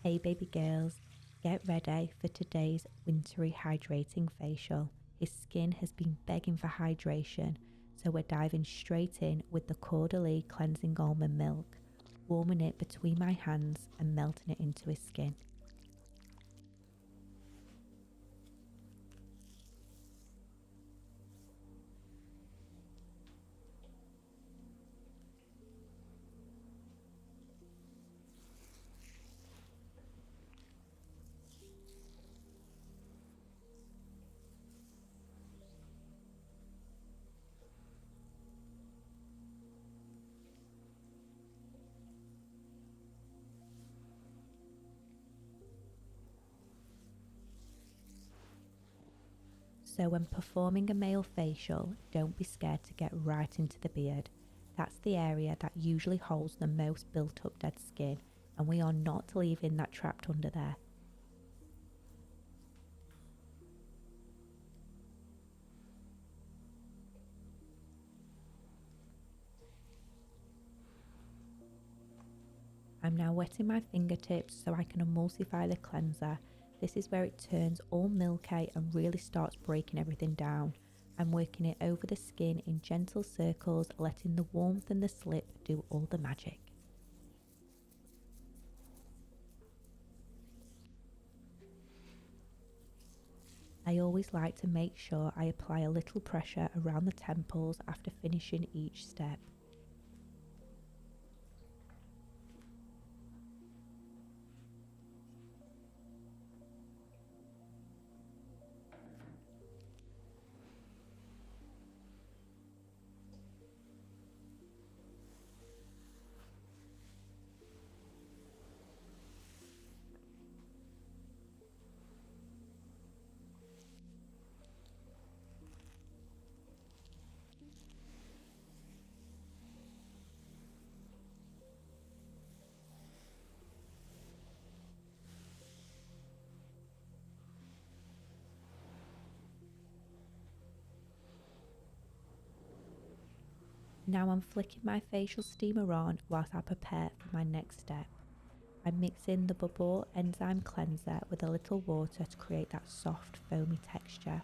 Hey baby girls, get ready for today's wintry hydrating facial. His skin has been begging for hydration, so we're diving straight in with the Caudalie cleansing almond milk, warming it between my hands and melting it into his skin. So when performing a male facial, don't be scared to get right into the beard. That's the area that usually holds the most built up dead skin, and we are not leaving that trapped under there. I'm now wetting my fingertips so I can emulsify the cleanser. This is where it turns all milky and really starts breaking everything down. I'm working it over the skin in gentle circles, letting the warmth and the slip do all the magic. I always like to make sure I apply a little pressure around the temples after finishing each step. Now I'm flicking my facial steamer on whilst I prepare for my next step. I'm mixing the Bubble Enzyme cleanser with a little water to create that soft foamy texture.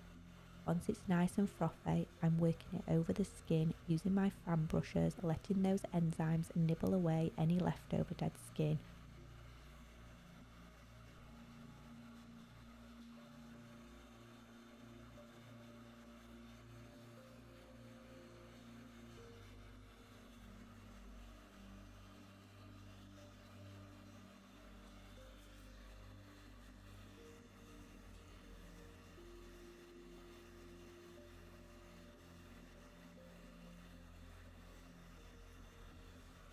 Once it's nice and frothy, I'm working it over the skin using my fan brushes, letting those enzymes nibble away any leftover dead skin.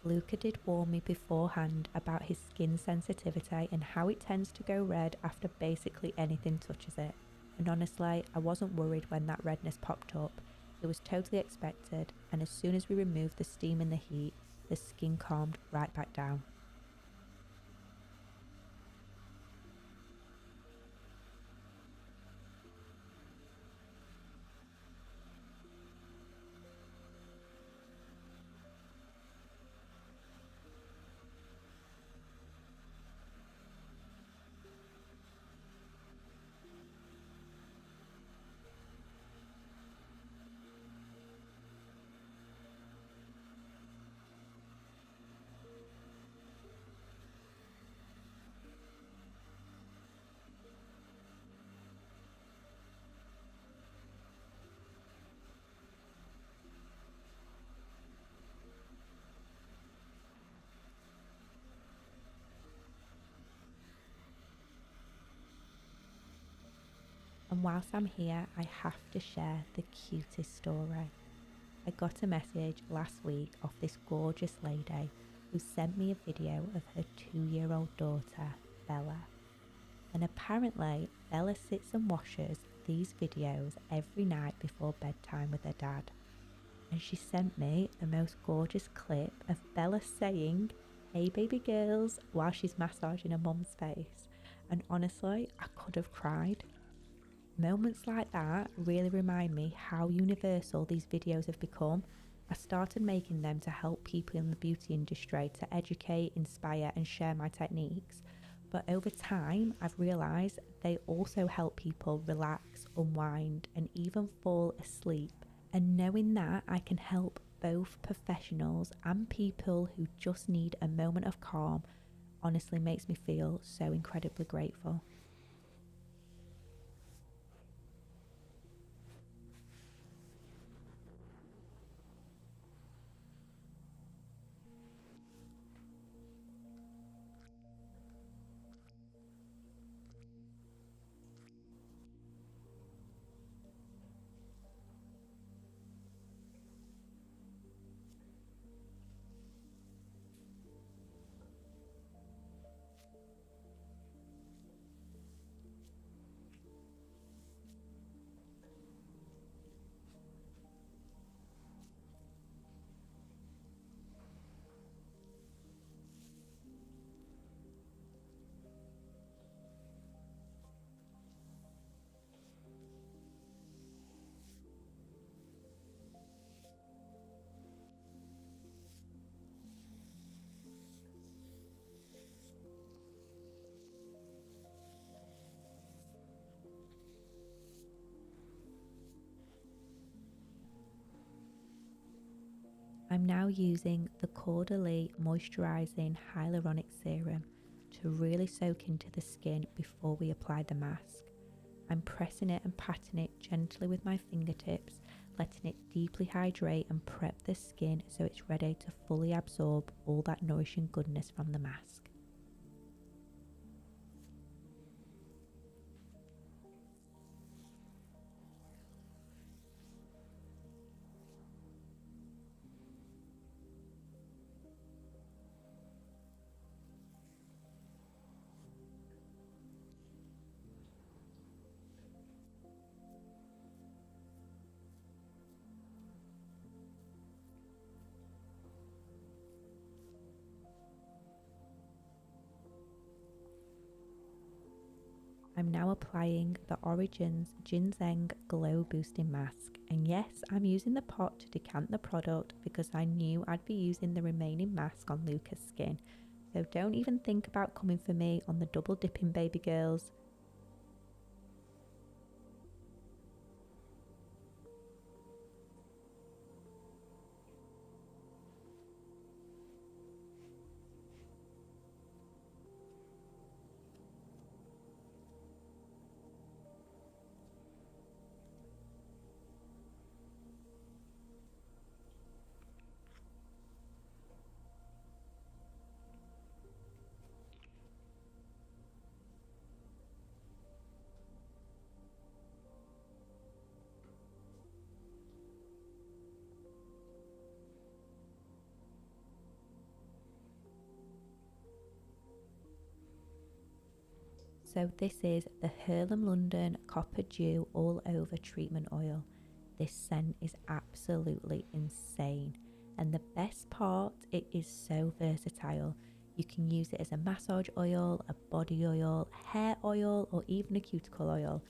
Luca did warn me beforehand about his skin sensitivity and how it tends to go red after basically anything touches it. And honestly, I wasn't worried when that redness popped up. It was totally expected, and as soon as we removed the steam and the heat, the skin calmed right back down. And whilst I'm here, I have to share the cutest story. I got a message last week off this gorgeous lady who sent me a video of her 2-year-old daughter, Bella. And apparently, Bella sits and watches these videos every night before bedtime with her dad. And she sent me the most gorgeous clip of Bella saying, "Hey baby girls," while she's massaging her mum's face. And honestly, I could have cried. Moments like that really remind me how universal these videos have become. I started making them to help people in the beauty industry to educate, inspire and share my techniques. But over time, I've realised they also help people relax, unwind, and even fall asleep. And knowing that I can help both professionals and people who just need a moment of calm honestly makes me feel so incredibly grateful. I'm now using the Caudalie moisturizing hyaluronic serum to really soak into the skin before we apply the mask. I'm pressing it and patting it gently with my fingertips, letting it deeply hydrate and prep the skin so it's ready to fully absorb all that nourishing goodness from the mask. I'm now applying the Origins Ginseng Glow Boosting Mask, and yes, I'm using the pot to decant the product because I knew I'd be using the remaining mask on Luca's skin, so don't even think about coming for me on the double dipping, baby girls. So this is the Hurlem London Copper Dew All Over Treatment Oil. This scent is absolutely insane. And the best part, it is so versatile. You can use it as a massage oil, a body oil, hair oil, or even a cuticle oil.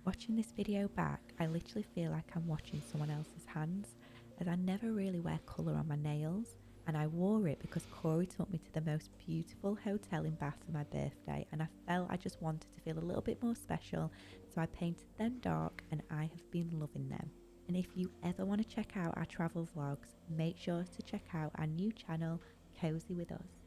Watching this video back, I literally feel like I'm watching someone else's hands, as I never really wear colour on my nails, and I wore it because Corey took me to the most beautiful hotel in Bath for my birthday, and I felt I just wanted to feel a little bit more special, so I painted them dark, and I have been loving them. And if you ever want to check out our travel vlogs, make sure to check out our new channel, Cozy With Us.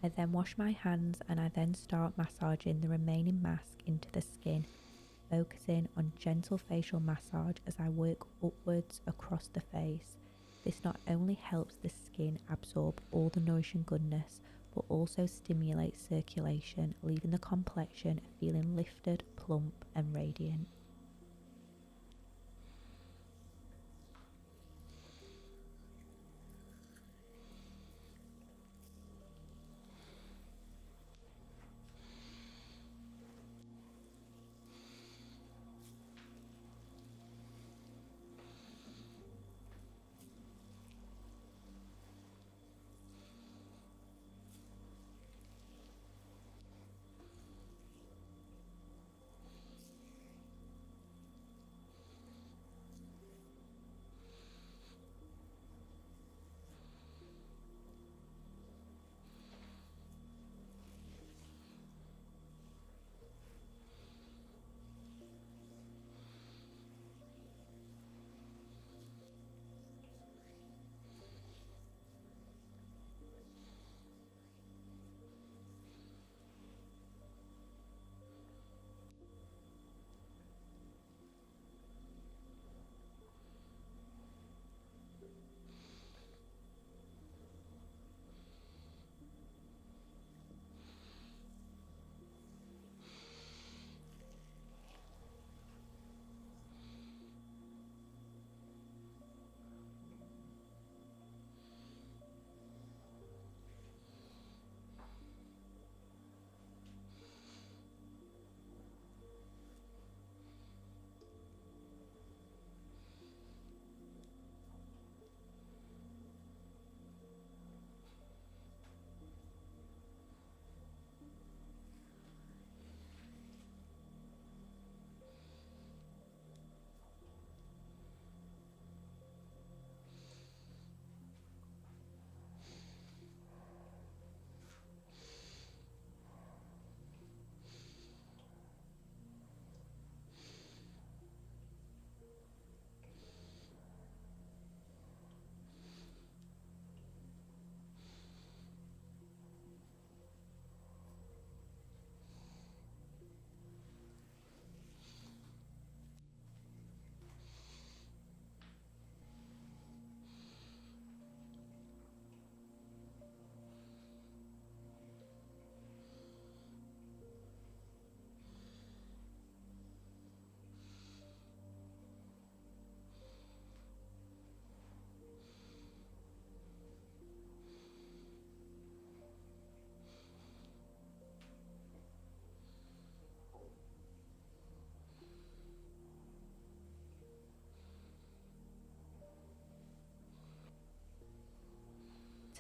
I then wash my hands and I then start massaging the remaining mask into the skin, focusing on gentle facial massage as I work upwards across the face. This not only helps the skin absorb all the nourishing goodness, but also stimulates circulation, leaving the complexion feeling lifted, plump and radiant.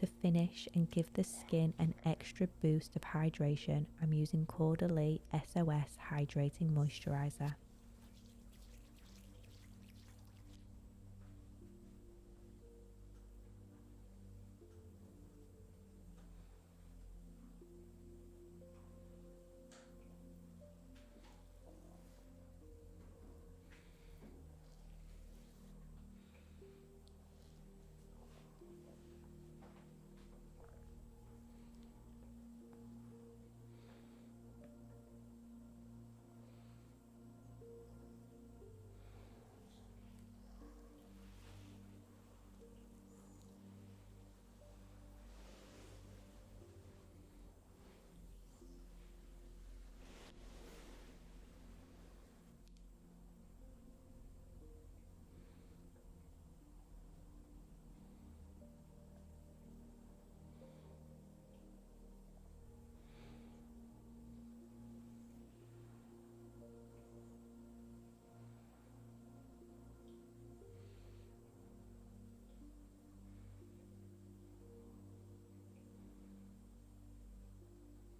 To finish and give the skin an extra boost of hydration, I'm using Caudalie SOS Hydrating Moisturiser.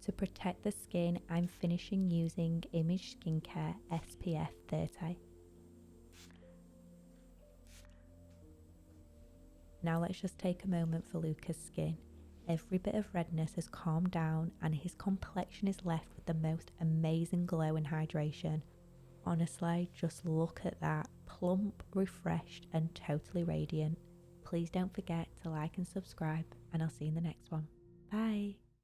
To protect the skin, I'm finishing using Image Skincare SPF 30. Now let's just take a moment for Luca's skin. Every bit of redness has calmed down and his complexion is left with the most amazing glow and hydration. Honestly, just look at that. Plump, refreshed and totally radiant. Please don't forget to like and subscribe, and I'll see you in the next one. Bye.